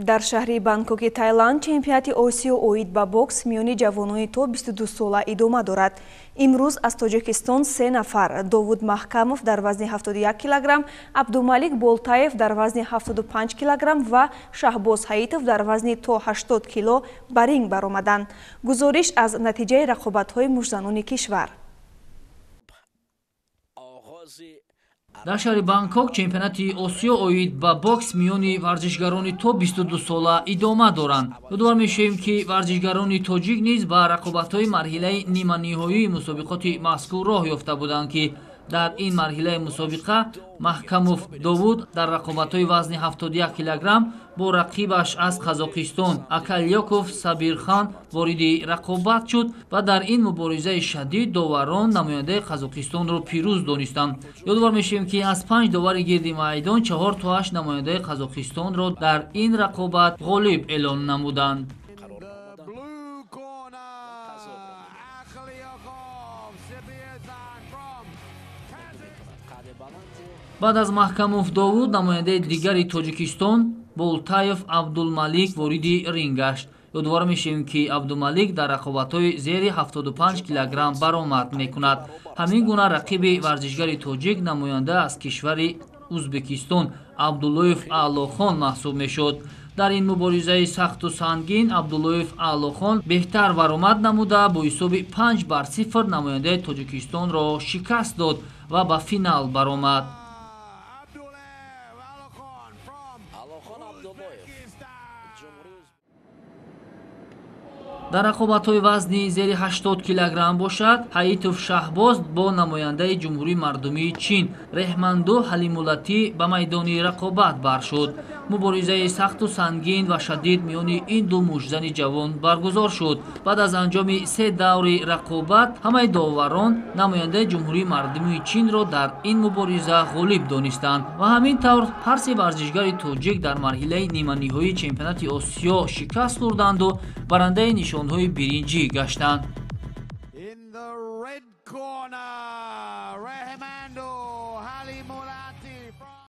дар шаҳри Бангкоки Таиланд чемпионати Осиё оид ба бокс миёни ҷавонони то 22 сола идома дорад. Имрӯз аз Тоҷикистон 3 нафар: Довуд Маҳкамов дар вазни 71 кг, Абдумалик Болтаев дар вазни 75 кг ва Шаҳбоз Ҳаитов дар вазни то 80 кг ба ринг баромаданд. Гузориш аз натиҷаи рақобатҳои мужзанони кишвар. дар шаҳри Бангкок чемпионати Осиё оид ба бокс миёни варзишгарони то 22 сола идома доранд. Ёдовар мешавем, ки варзишгарони тоҷик низ ба рақобатҳои марҳилаи ниманиҳоии мусобиқоти мазкур роҳ ёфта буданд, ки дар ин марҳилаи мусобиқа Маҳкамов Довуд дар рақобатҳои вазни 71 кг бо рақибаш аз Қазоқистон Акальёков Сабирхан вориди рақобат шуд ва дар ин муборизаи шадид доварон намояндаи Қазоқистонро пирӯз донистанд. Ёдовар мешавем, ки аз 5 довари гирди майдон 4 то 8 намояндаи Қазоқистонро дар ин рақобат ғолиб эълон намуданд. баъд аз Маҳкамов Довуд намояндаи дигари Тоҷикистон Болтаев Абдулмалик вориди ринг гашт. Ёдовар мешавем, ки Абдумалик дар рақобатҳои зери 75 кг баромад мекунад. ҳамин гуна рақиби варзишгари тоҷик намоянда аз кишвари Узбекистон Абдуллоев Аълохон маҳсуб мешуд. дар ин муборизаи сахту сангин Абдуллоев Аълохон беҳтар баромад намуда бо ҳисоби 5-0 намояндаи Тоҷикистонро шикаст дод ва ба финал баромад. дар рақобатҳои вазни зери 80 кг бошад, Ҳаитов Шаҳбоз бо намояндаи Ҷумҳурии Мардумии Чин Реҳмандо Ҳалимулатӣ ба майдони рақобат баршуд. муборизаи сахту сангин ва шадид миёни ин ду мужзани ҷавон баргузор шуд. баъд аз анҷоми 3 даври рақобат ҳамаи доварон намояндаи Ҷумҳурии Мардумии Чинро дар ин мубориза ғолиб донистанд ва ҳамин тавр ҳар се варзишгари тоҷик дар марҳилаи ниманиҳоии чемпионати Осиё шикаст хӯрданду барандаи нишонҳои биринҷӣ гаштанд.